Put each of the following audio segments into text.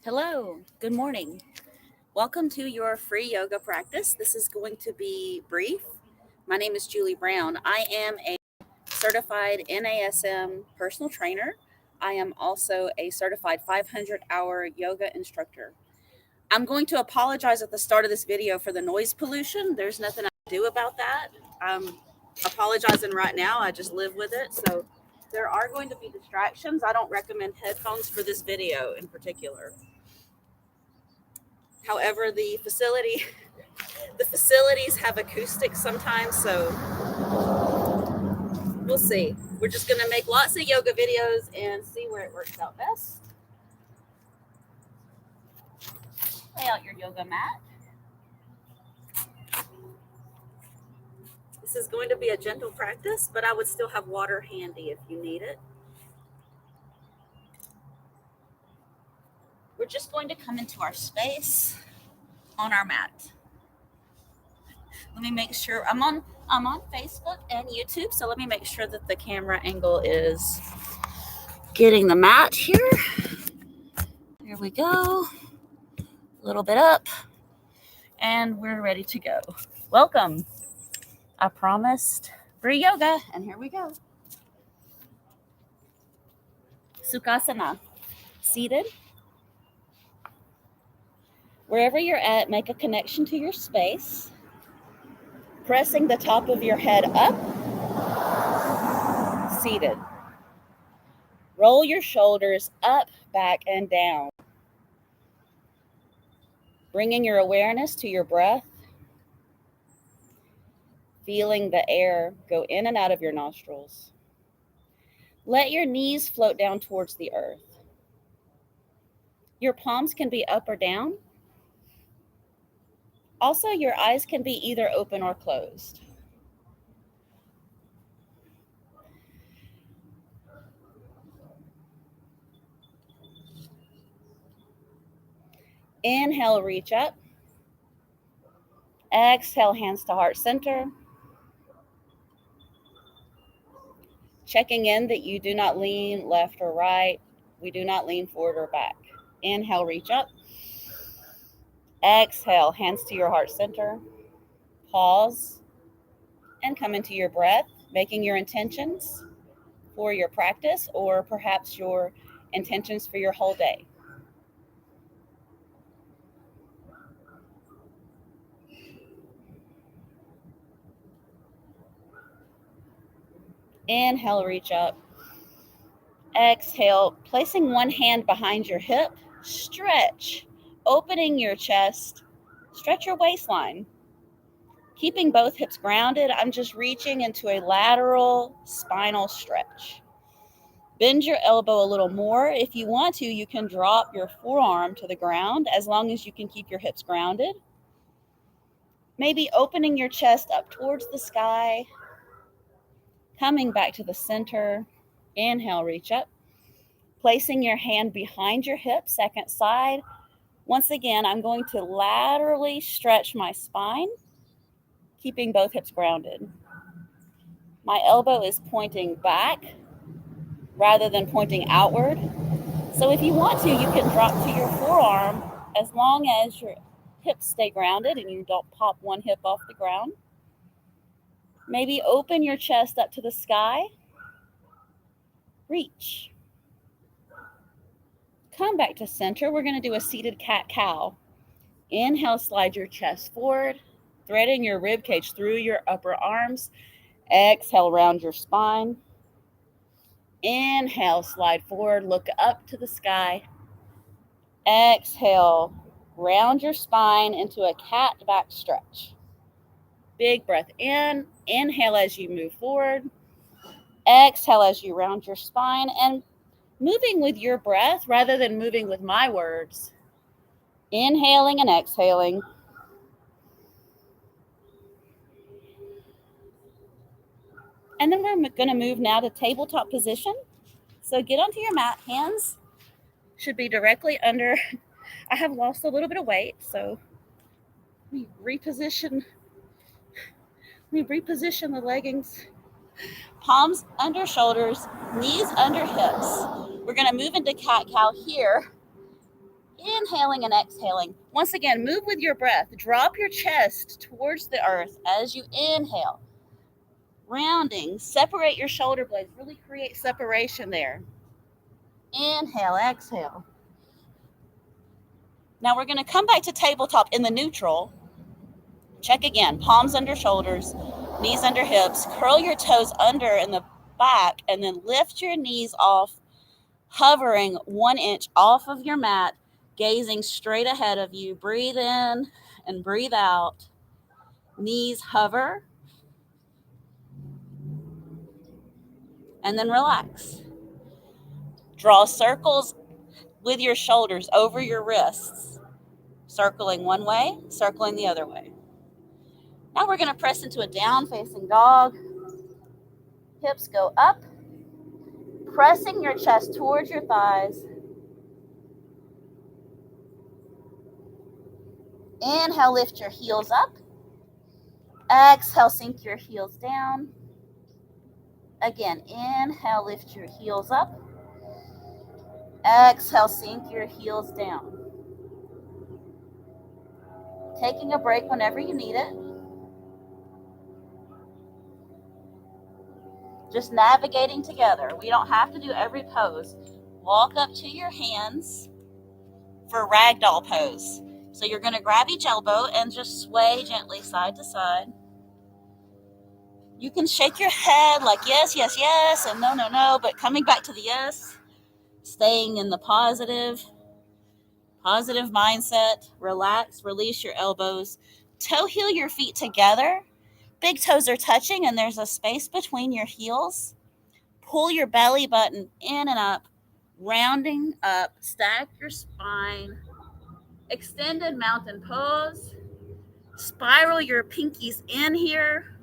Hello, good morning. Welcome to your free yoga practice. This is going to be brief. My name is Julie Brown. I am a certified NASM personal trainer. I am also a certified 500-hour yoga instructor. I'm going to apologize at the start of this video for the noise pollution. There's nothing I can do about that. I'm apologizing right now. I just live with it. So there are going to be distractions. I don't recommend headphones for this video in particular. However, the facilities have acoustics sometimes, so we'll see. We're just going to make lots of yoga videos and see where it works out best. Lay out your yoga mat. This is going to be a gentle practice, but I would still have water handy if you need it. We're just going to come into our space on our mat. Let me make sure I'm on Facebook and YouTube, so let me make sure that the camera angle is getting the mat here. Here we go. A little bit up, and we're ready to go. Welcome. I promised free yoga, and here we go. Sukhasana, seated. Wherever you're at, make a connection to your space, pressing the top of your head up, seated. Roll your shoulders up, back, and down, bringing your awareness to your breath, feeling the air go in and out of your nostrils. Let your knees float down towards the earth. Your palms can be up or down. Also, your eyes can be either open or closed. Inhale, reach up. Exhale, hands to heart center. Checking in that you do not lean left or right. We do not lean forward or back. Inhale, reach up. Exhale, hands to your heart center. Pause and come into your breath, making your intentions for your practice or perhaps your intentions for your whole day. Inhale, reach up. Exhale, placing one hand behind your hip, stretch, opening your chest, stretch your waistline. Keeping both hips grounded, I'm just reaching into a lateral spinal stretch. Bend your elbow a little more. If you want to, you can drop your forearm to the ground as long as you can keep your hips grounded. Maybe opening your chest up towards the sky, coming back to the center. Inhale, reach up. Placing your hand behind your hip, second side. Once again, I'm going to laterally stretch my spine, keeping both hips grounded. My elbow is pointing back rather than pointing outward. So if you want to, you can drop to your forearm as long as your hips stay grounded and you don't pop one hip off the ground. Maybe open your chest up to the sky. Reach. Come back to center. We're going to do a seated cat-cow. Inhale, slide your chest forward, threading your rib cage through your upper arms. Exhale, round your spine. Inhale, slide forward, look up to the sky. Exhale, round your spine into a cat back stretch. Big breath in. Inhale as you move forward. Exhale as you round your spine, and moving with your breath rather than moving with my words. Inhaling and exhaling. And then we're going to move now to tabletop position. So get onto your mat. Hands should be directly under. I have lost a little bit of weight, so let me reposition the leggings. Palms under shoulders, knees under hips. We're going to move into cat-cow here. Inhaling and exhaling. Once again, move with your breath. Drop your chest towards the earth as you inhale. Rounding. Separate your shoulder blades. Really create separation there. Inhale, exhale. Now we're going to come back to tabletop in the neutral. Check again. Palms under shoulders, knees under hips. Curl your toes under in the back and then lift your knees off, hovering 1 inch off of your mat, gazing straight ahead of you. Breathe in and breathe out. Knees hover. And then relax. Draw circles with your shoulders over your wrists, circling one way, circling the other way. Now we're going to press into a down-facing dog. Hips go up, pressing your chest towards your thighs. Inhale, lift your heels up. Exhale, sink your heels down. Again, inhale, lift your heels up. Exhale, sink your heels down. Taking a break whenever you need it. Just navigating together. We don't have to do every pose. Walk up to your hands for ragdoll pose. So you're going to grab each elbow and just sway gently side to side. You can shake your head like yes, yes, yes, and no, no, no, but coming back to the yes, staying in the positive mindset. Relax, release your elbows. Toe heel your feet together. Big toes are touching and there's a space between your heels. Pull your belly button in and up, rounding up, stack your spine. Extended mountain pose. Spiral your pinkies in here.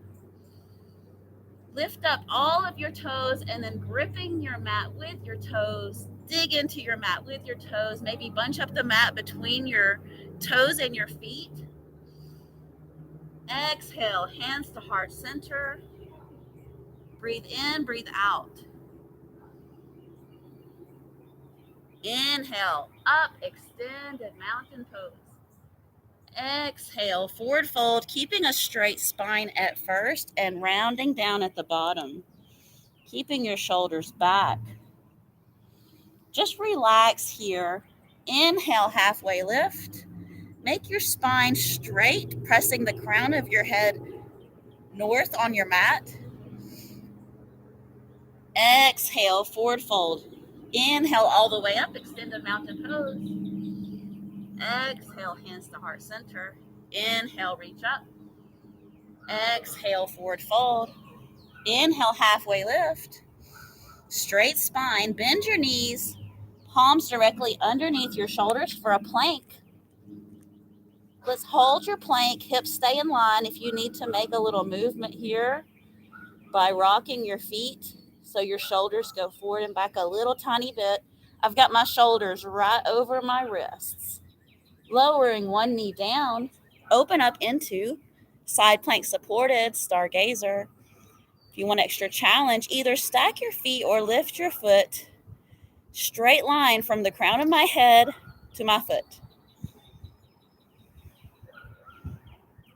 Lift up all of your toes and then gripping your mat with your toes. Dig into your mat with your toes. Maybe bunch up the mat between your toes and your feet. Exhale, hands to heart center. Breathe in, breathe out. Inhale, up, extended mountain pose. Exhale, forward fold, keeping a straight spine at first and rounding down at the bottom. Keeping your shoulders back. Just relax here. Inhale, halfway lift. Make your spine straight, pressing the crown of your head north on your mat. Exhale, forward fold. Inhale all the way up, extended mountain pose. Exhale, hands to heart center. Inhale, reach up. Exhale, forward fold. Inhale, halfway lift. Straight spine, bend your knees, palms directly underneath your shoulders for a plank. Let's hold your plank, hips stay in line. If you need to make a little movement here by rocking your feet so your shoulders go forward and back a little tiny bit. I've got my shoulders right over my wrists. Lowering one knee down, open up into side plank supported, stargazer. If you want extra challenge, either stack your feet or lift your foot. Straight line from the crown of my head to my foot.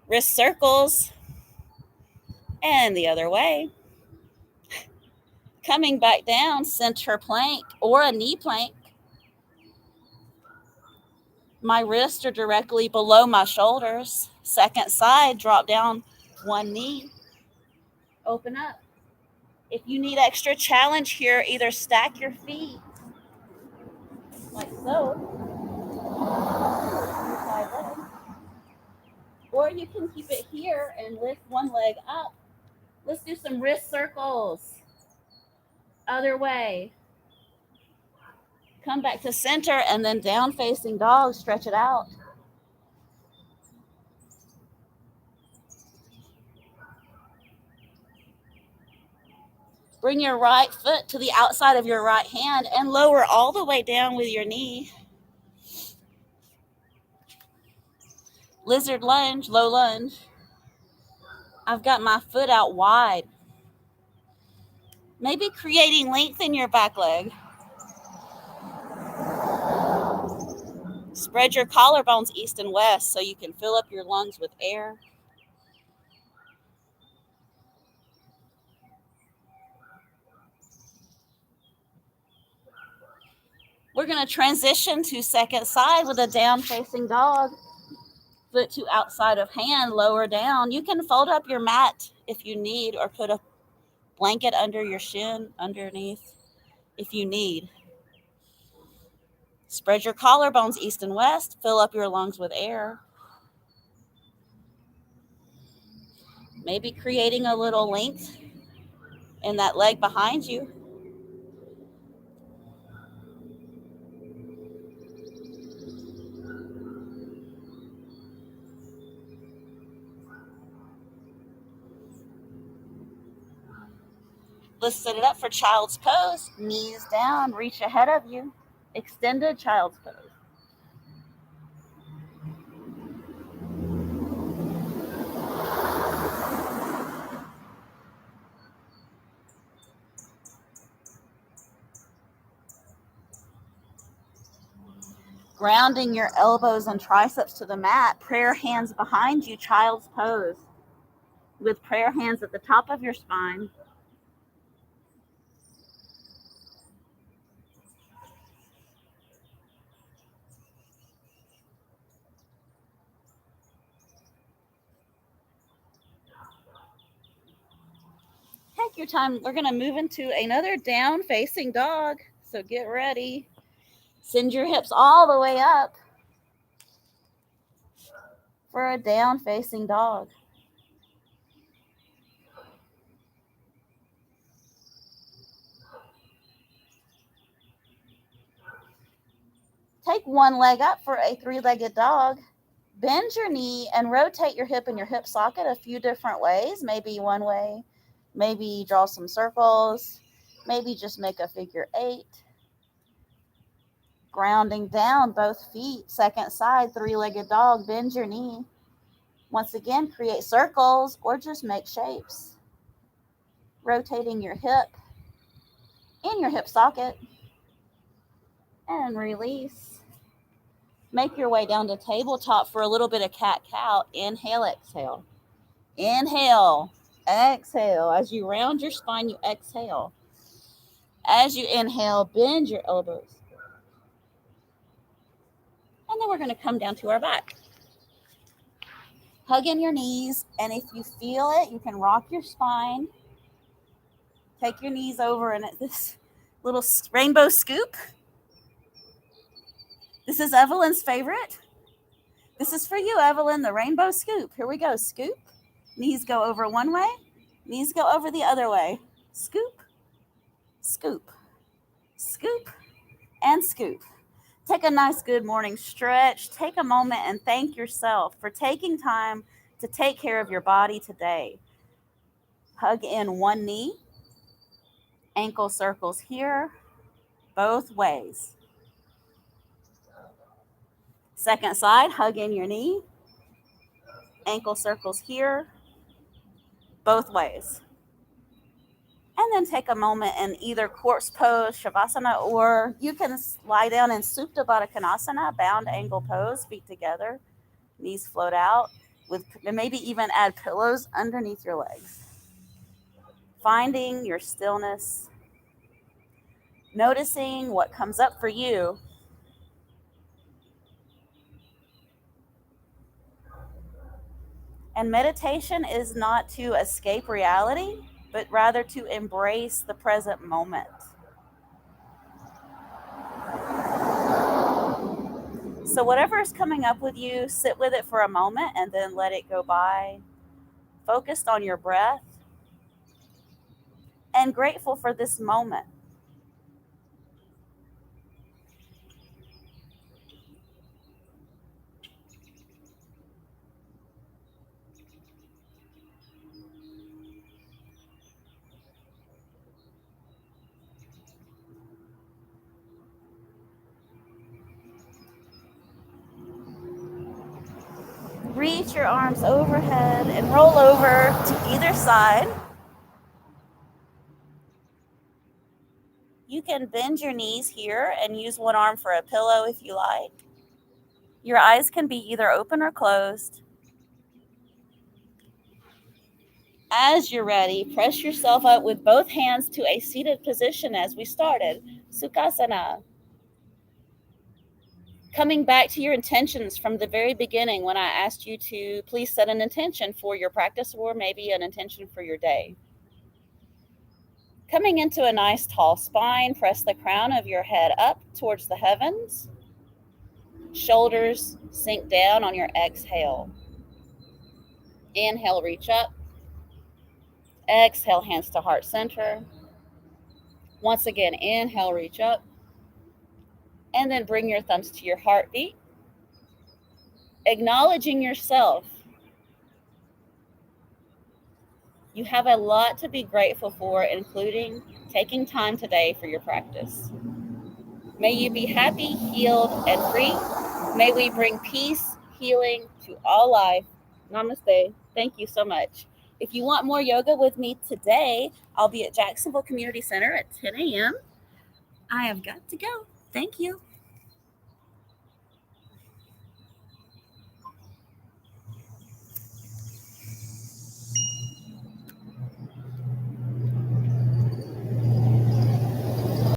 Wrist circles. And the other way. Coming back down, center plank or a knee plank. My wrists are directly below my shoulders. Second side, drop down one knee. Open up. If you need extra challenge here, either stack your feet like so, or you can keep it here and lift one leg up. Let's do some wrist circles. Other way. Come back to center and then down facing dog, stretch it out. Bring your right foot to the outside of your right hand and lower all the way down with your knee. Lizard lunge, low lunge. I've got my foot out wide. Maybe creating length in your back leg. Spread your collarbones east and west so you can fill up your lungs with air. We're going to transition to second side with a down facing dog. Foot to outside of hand, lower down. You can fold up your mat if you need, or put a blanket under your shin underneath if you need. Spread your collarbones east and west. Fill up your lungs with air. Maybe creating a little length in that leg behind you. Let's set it up for child's pose. Knees down, reach ahead of you. Extended child's pose. Grounding your elbows and triceps to the mat. Prayer hands behind you, child's pose. With prayer hands at the top of your spine. Take your time. We're going to move into another down facing dog. So get ready. Send your hips all the way up for a down facing dog. Take one leg up for a three-legged dog. Bend your knee and rotate your hip in your hip socket a few different ways. Maybe one way, maybe draw some circles, maybe just make a figure 8. Grounding down both feet, second side, three-legged dog, bend your knee. Once again, create circles or just make shapes. Rotating your hip in your hip socket and release. Make your way down to tabletop for a little bit of cat-cow. Inhale, exhale. Inhale, exhale. As you round your spine, you exhale. As you inhale, bend your elbows. And then we're going to come down to our back. Hug in your knees, and if you feel it, you can rock your spine. Take your knees over and at this little rainbow scoop. This is Evelyn's favorite. This is for you, Evelyn, the rainbow scoop. Here we go. Scoop. Knees go over one way. Knees go over the other way. Scoop, scoop, scoop, and scoop. Take a nice good morning stretch. Take a moment and thank yourself for taking time to take care of your body today. Hug in one knee. Ankle circles here, both ways. Second side, hug in your knee. Ankle circles here, both ways. And then take a moment in either corpse pose, shavasana, or you can lie down in Supta Baddha Konasana, bound angle pose, feet together, knees float out, with maybe even add pillows underneath your legs. Finding your stillness, noticing what comes up for you. And meditation is not to escape reality, but rather to embrace the present moment. So whatever is coming up with you, sit with it for a moment and then let it go by. Focused on your breath and grateful for this moment. Reach your arms overhead and roll over to either side. You can bend your knees here and use one arm for a pillow if you like. Your eyes can be either open or closed. As you're ready, press yourself up with both hands to a seated position as we started, Sukhasana. Coming back to your intentions from the very beginning when I asked you to please set an intention for your practice or maybe an intention for your day. Coming into a nice tall spine, press the crown of your head up towards the heavens. Shoulders sink down on your exhale. Inhale, reach up. Exhale, hands to heart center. Once again, inhale, reach up. And then bring your thumbs to your heartbeat. Acknowledging yourself. You have a lot to be grateful for, including taking time today for your practice. May you be happy, healed, and free. May we bring peace, healing to all life. Namaste. Thank you so much. If you want more yoga with me today, I'll be at Jacksonville Community Center at 10 a.m. I have got to go. Thank you.